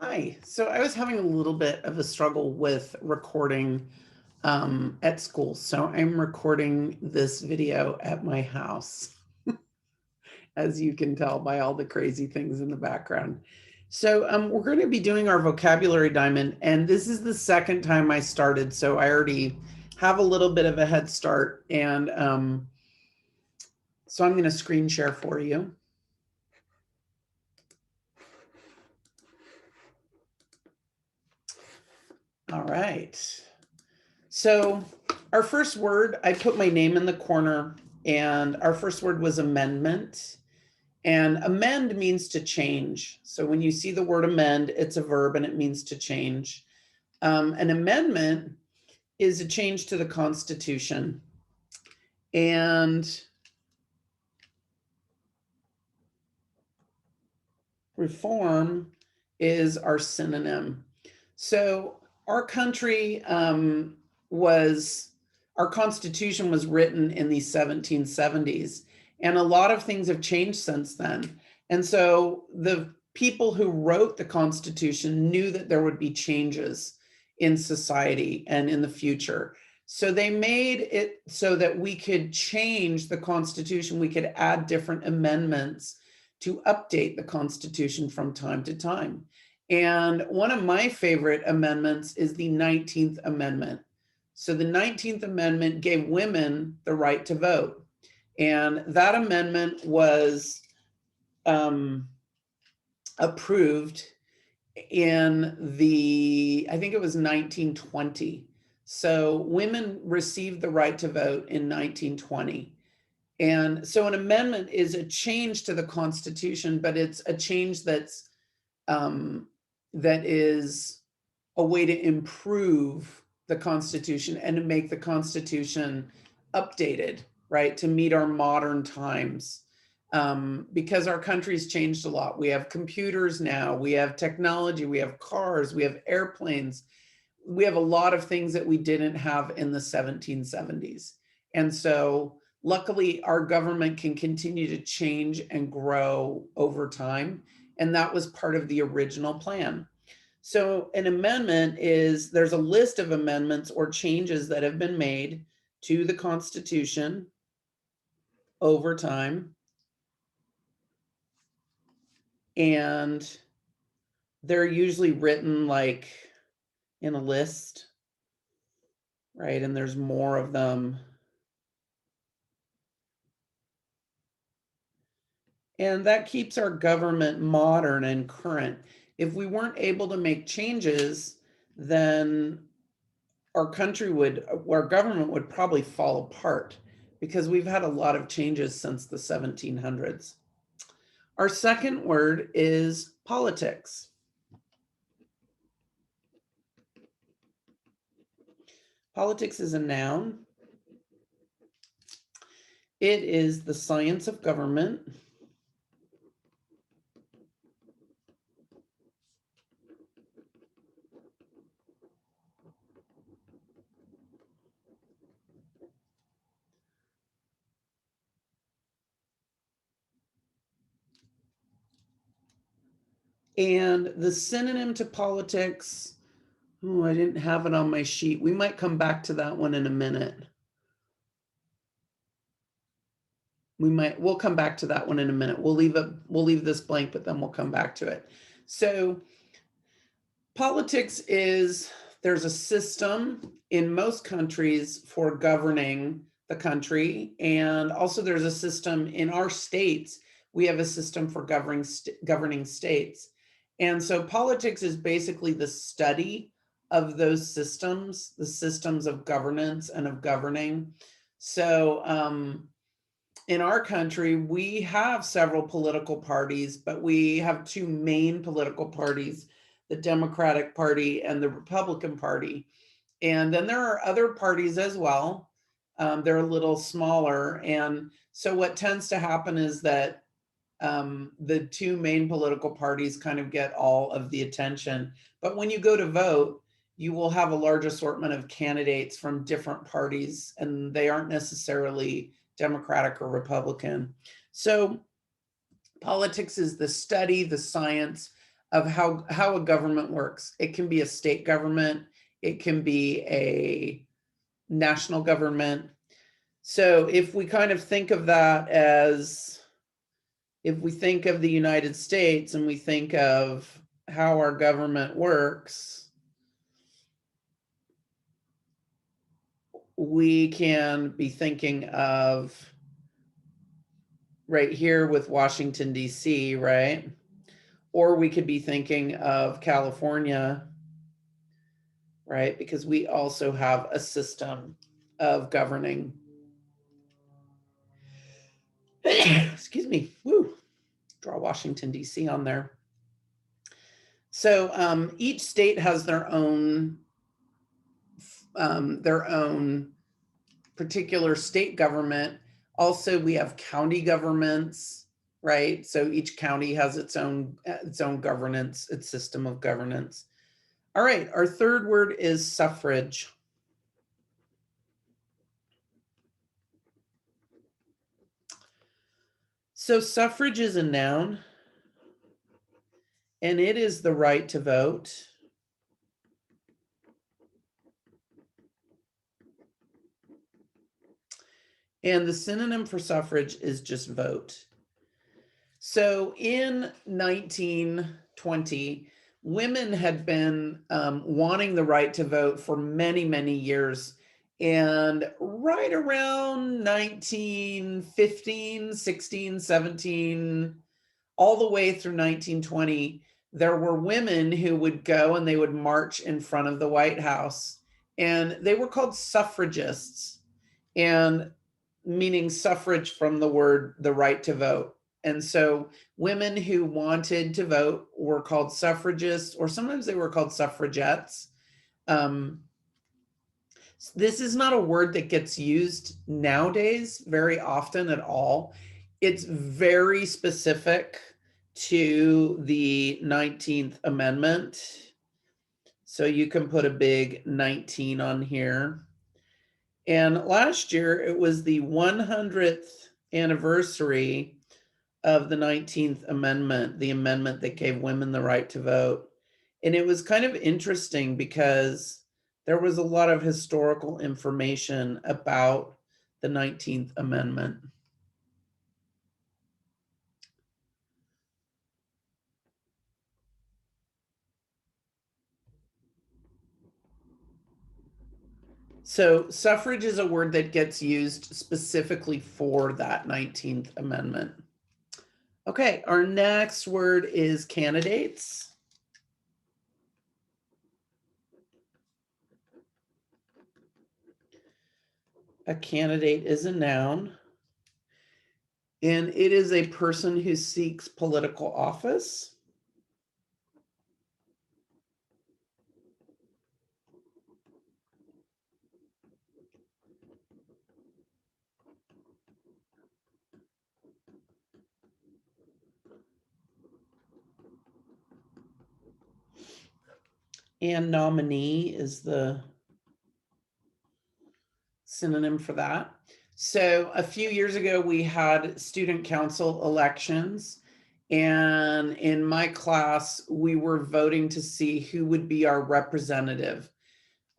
Hi. So I was having a little bit of a struggle with recording at school. So I'm recording this video at my house, as you can tell by all the crazy things in the background. So we're going to be doing our vocabulary diamond, and this is the second time I started. So I already have a little bit of a head start. And so I'm going to screen share for you. All right. So our first word, I put my name in the corner, and our first word was amendment. And amend means to change. So when you see the word amend, it's a verb and it means to change. An amendment is a change to the Constitution. And reform is our synonym. So our country our Constitution was written in the 1770s, and a lot of things have changed since then. And so the people who wrote the Constitution knew that there would be changes in society and in the future. So they made it so that we could change the Constitution, we could add different amendments to update the Constitution from time to time. And one of my favorite amendments is the 19th Amendment. So the 19th Amendment gave women the right to vote. And that amendment was approved in I think it was 1920. So women received the right to vote in 1920. And so an amendment is a change to the Constitution, but it's a change that is a way to improve the Constitution and to make the Constitution updated, right, to meet our modern times. Because our country's changed a lot. We have computers now, we have technology, we have cars, we have airplanes. We have a lot of things that we didn't have in the 1770s. And so luckily our government can continue to change and grow over time. And that was part of the original plan. So an amendment is, there's a list of amendments or changes that have been made to the Constitution over time. And they're usually written like in a list, right? And there's more of them. And that keeps our government modern and current. If we weren't able to make changes, then our government would probably fall apart, because we've had a lot of changes since the 1700s. Our second word is politics. Politics is a noun. It is the science of government. And the synonym to politics, oh, I didn't have it on my sheet. We might come back to that one in a minute. We'll come back to that one in a minute. We'll leave this blank, but then we'll come back to it. So politics there's a system in most countries for governing the country. And also there's a system in our states. We have a system for governing states. And so politics is basically the study of those systems, the systems of governance and of governing. So in our country, we have several political parties, but we have two main political parties, the Democratic Party and the Republican Party. And then there are other parties as well. They're a little smaller. And so what tends to happen is that the two main political parties kind of get all of the attention. But when you go to vote, you will have a large assortment of candidates from different parties, and they aren't necessarily Democratic or Republican. So politics is the study, the science of how a government works. It can be a state government, it can be a national government. So if we kind of think of that as, if we think of the United States and we think of how our government works, we can be thinking of right here with Washington, D.C., right? Or we could be thinking of California, right? Because we also have a system of governing. Excuse me. Woo. Draw Washington, D.C. on there. So each state has their own particular state government. Also, we have county governments, right? So each county has its own governance, its system of governance. All right, our third word is suffrage. So suffrage is a noun, and it is the right to vote. And the synonym for suffrage is just vote. So in 1920, women had been wanting the right to vote for many, many years. And right around 1915, 16, 17, all the way through 1920, there were women who would go and they would march in front of the White House. And they were called suffragists, and meaning suffrage from the word the right to vote. And so women who wanted to vote were called suffragists, or sometimes they were called suffragettes. This is not a word that gets used nowadays very often at all. It's very specific to the 19th Amendment. So you can put a big 19 on here. And last year, it was the 100th anniversary of the 19th Amendment, the amendment that gave women the right to vote. And it was kind of interesting because there was a lot of historical information about the 19th Amendment. So suffrage is a word that gets used specifically for that 19th Amendment. Okay, our next word is candidates. A candidate is a noun, and it is a person who seeks political office. And nominee is the synonym for that. So a few years ago, we had student council elections. And in my class, we were voting to see who would be our representative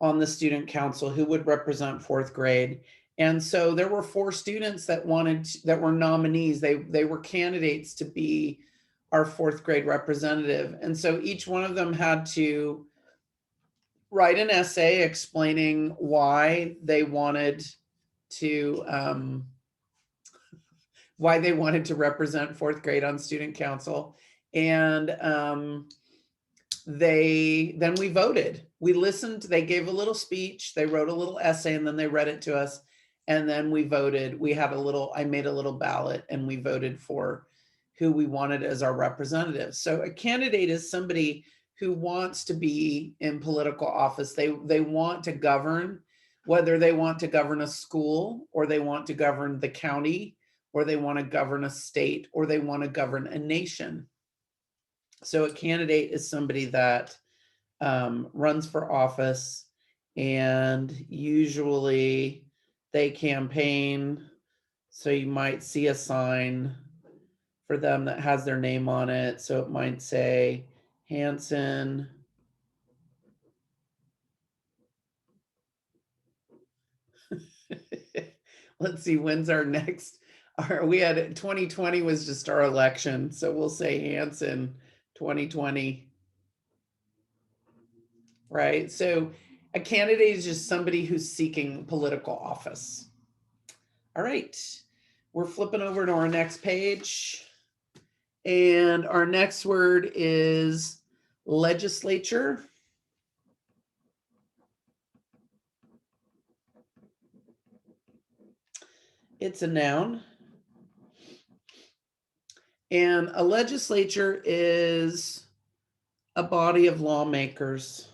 on the student council, who would represent fourth grade. And so there were 4 students that were nominees. They were candidates to be our fourth grade representative. And so each one of them had to write an essay explaining why they wanted to represent fourth grade on student council. And then we voted. We listened, they gave a little speech, they wrote a little essay, and then they read it to us. And then we voted. I made a little ballot, and we voted for who we wanted as our representative. So a candidate is somebody who wants to be in political office. They want to govern, whether they want to govern a school, or they want to govern the county, or they want to govern a state, or they want to govern a nation. So a candidate is somebody that runs for office, and usually they campaign. So you might see a sign for them that has their name on it. So it might say Hansen. Let's see, when's our next, we had 2020 was just our election. So we'll say Hansen 2020. Right? So a candidate is just somebody who's seeking political office. All right, we're flipping over to our next page. And our next word is legislature. It's a noun. And a legislature is a body of lawmakers.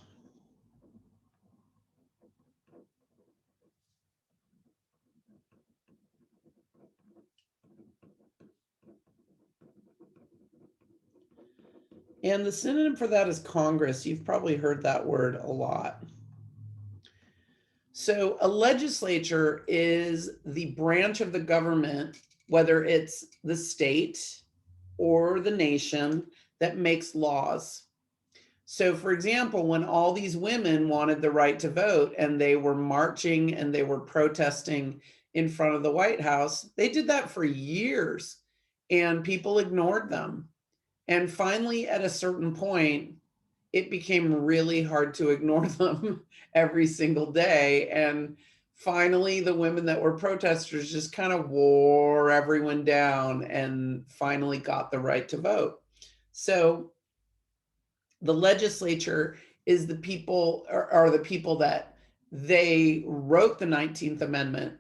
And the synonym for that is Congress. You've probably heard that word a lot. So a legislature is the branch of the government, whether it's the state or the nation, that makes laws. So, for example, when all these women wanted the right to vote and they were marching and they were protesting in front of the White House, they did that for years and people ignored them. And finally, at a certain point, it became really hard to ignore them every single day. And finally, the women that were protesters just kind of wore everyone down and finally got the right to vote. So the legislature is the people, are the people that they wrote the 19th Amendment.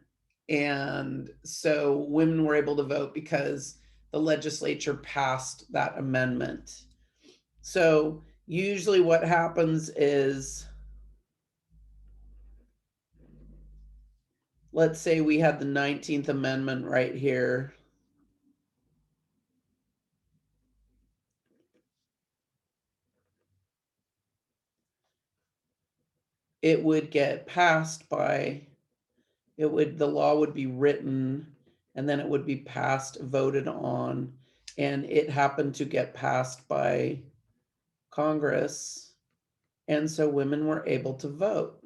And so women were able to vote because the legislature passed that amendment. So usually what happens is, let's say we had the 19th Amendment right here. It would get passed by, the law would be written and then it would be passed, voted on, and it happened to get passed by Congress. And so women were able to vote.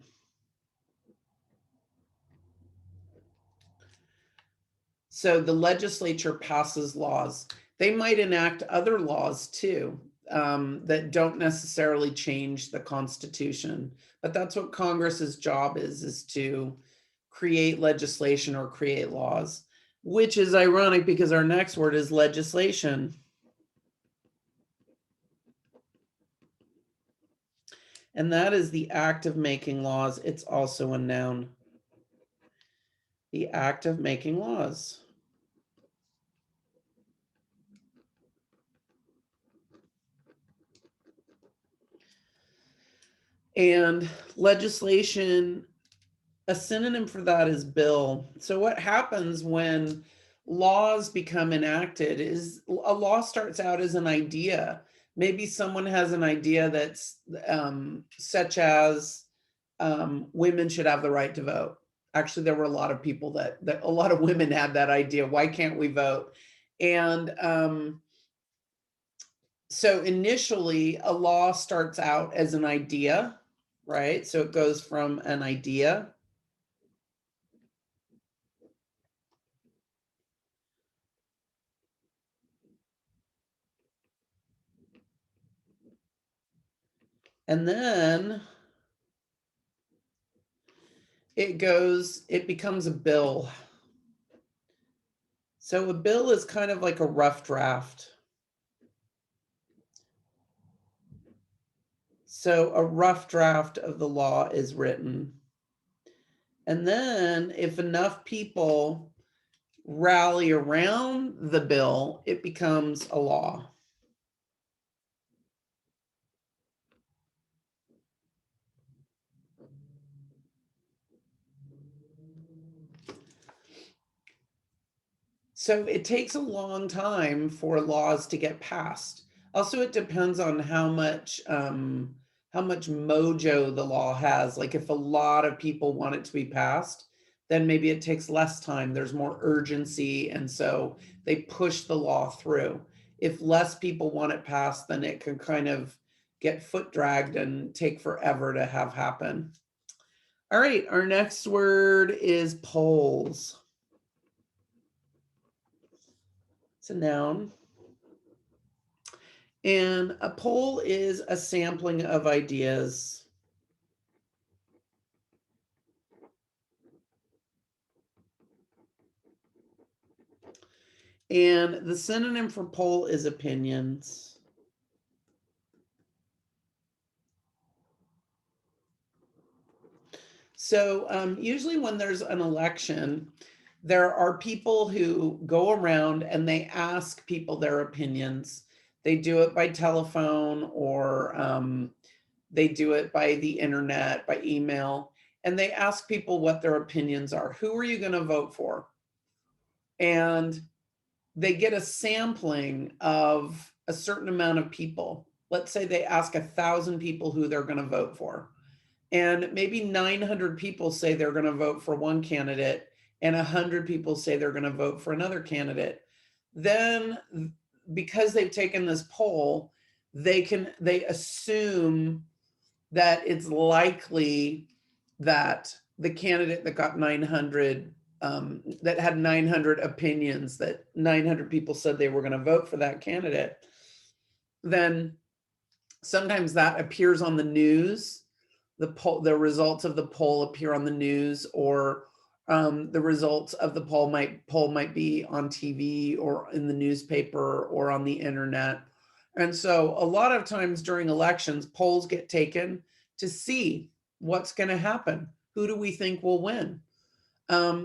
So the legislature passes laws. They might enact other laws too, that don't necessarily change the Constitution, but that's what Congress's job is to create legislation or create laws, which is ironic because our next word is legislation. And that is the act of making laws. It's also a noun. The act of making laws. And legislation, a synonym for that is bill. So what happens when laws become enacted is a law starts out as an idea. Maybe someone has an idea that's such as women should have the right to vote. Actually, there were a lot of people that a lot of women had that idea. Why can't we vote? And so initially, a law starts out as an idea, right? So it goes from an idea. And then it becomes a bill. So a bill is kind of like a rough draft. So a rough draft of the law is written. And then if enough people rally around the bill, it becomes a law. So it takes a long time for laws to get passed. Also, it depends on how much mojo the law has. Like if a lot of people want it to be passed, then maybe it takes less time. There's more urgency, and so they push the law through. If less people want it passed, then it can kind of get foot dragged and take forever to have happen. All right, our next word is polls. It's a noun. And a poll is a sampling of ideas. And the synonym for poll is opinions. So usually when there's an election, there are people who go around and they ask people their opinions. They do it by telephone or they do it by the internet, by email, and they ask people what their opinions are. Who are you going to vote for? And they get a sampling of a certain amount of people. Let's say they ask 1,000 people who they're going to vote for. And maybe 900 people say they're going to vote for one candidate and 100 people say they're going to vote for another candidate. Then because they've taken this poll, they assume that it's likely that the candidate that got 900 that had 900 opinions, that 900 people said they were going to vote for that candidate, then sometimes that appears on the news. The results of the poll appear on the news, or the results of the poll might be on TV or in the newspaper or on the internet. And so a lot of times during elections, polls get taken to see what's going to happen. Who do we think will win?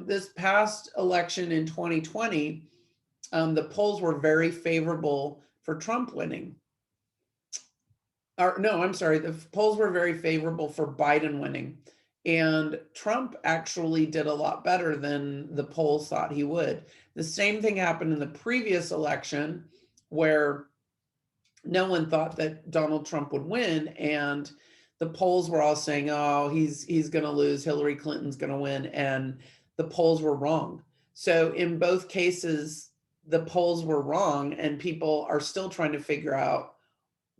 This past election in 2020, the polls were very favorable for Trump winning. No, I'm sorry. The polls were very favorable for Biden winning. And Trump actually did a lot better than the polls thought he would. The same thing happened in the previous election where no one thought that Donald Trump would win. And the polls were all saying, oh, he's going to lose. Hillary Clinton's going to win. And the polls were wrong. So in both cases, the polls were wrong, and people are still trying to figure out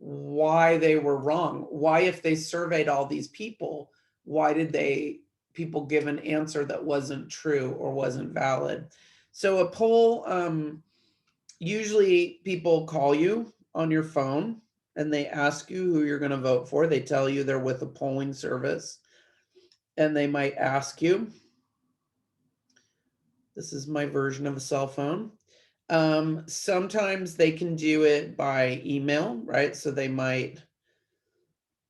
why they were wrong. Why, if they surveyed all these people, why did people give an answer that wasn't true or wasn't valid? So a poll, usually people call you on your phone and they ask you who you're going to vote for. They tell you they're with a polling service and they might ask you. This is my version of a cell phone. Sometimes they can do it by email, right? So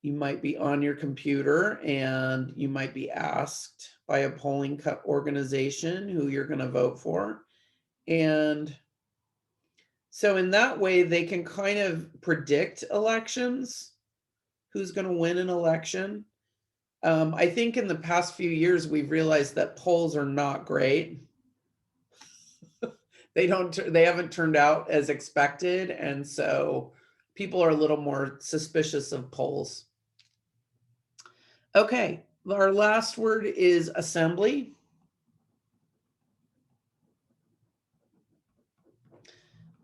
you might be on your computer and you might be asked by a polling organization who you're going to vote for. And so in that way, they can kind of predict elections, who's going to win an election. I think in the past few years, we've realized that polls are not great. They haven't turned out as expected. And so people are a little more suspicious of polls. Okay, our last word is assembly.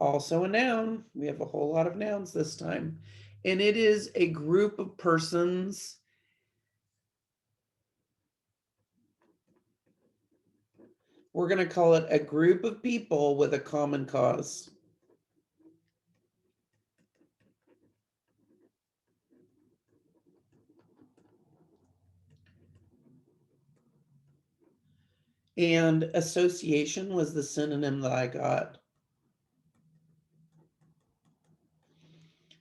Also a noun. We have a whole lot of nouns this time. And it is a group of persons. We're going to call it a group of people with a common cause. And association was the synonym that I got.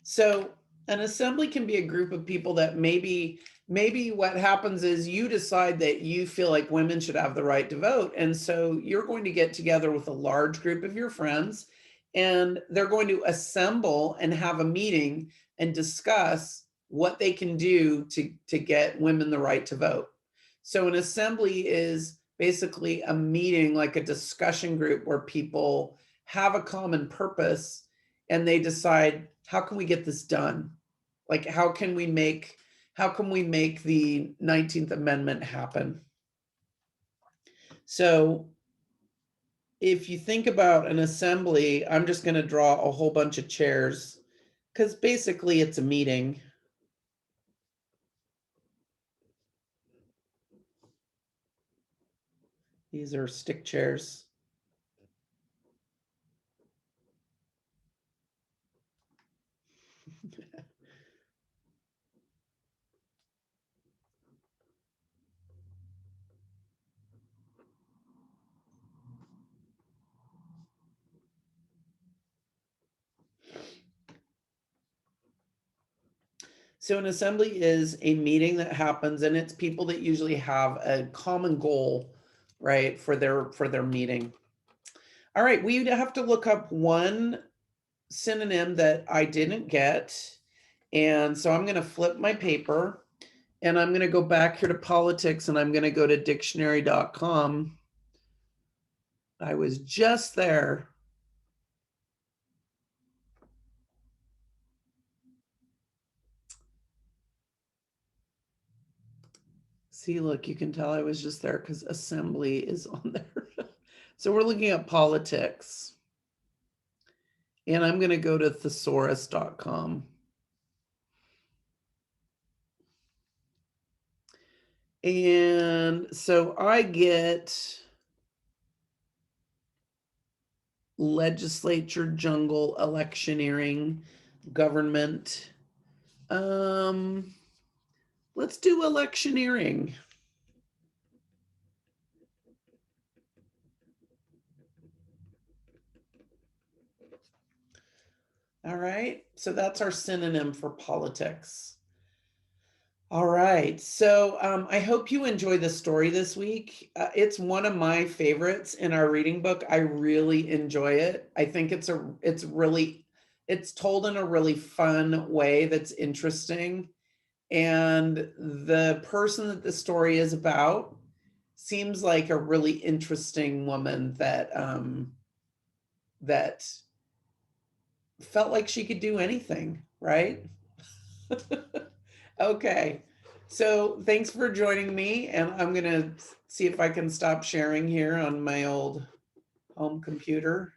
So an assembly can be a group of people that maybe what happens is you decide that you feel like women should have the right to vote. And so you're going to get together with a large group of your friends and they're going to assemble and have a meeting and discuss what they can do to get women the right to vote. So an assembly is basically a meeting, like a discussion group where people have a common purpose and they decide, how can we get this done? Like, how can we make the 19th Amendment happen? So if you think about an assembly, I'm just going to draw a whole bunch of chairs because basically it's a meeting. These are stick chairs. So an assembly is a meeting that happens, and it's people that usually have a common goal, right, for their meeting. All right, we have to look up one synonym that I didn't get. And so I'm going to flip my paper and I'm going to go back here to politics and I'm going to go to dictionary.com. I was just there. See, look, you can tell I was just there because assembly is on there. So we're looking at politics. And I'm going to go to thesaurus.com. And so I get legislature, jungle, electioneering, government. Let's do electioneering. All right, so that's our synonym for politics. All right, so I hope you enjoy the story this week. It's one of my favorites in our reading book. I really enjoy it. I think it's told in a really fun way that's interesting. And the person that the story is about seems like a really interesting woman that felt like she could do anything, right? Okay. So thanks for joining me. And I'm going to see if I can stop sharing here on my old home computer.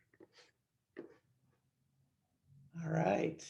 All right.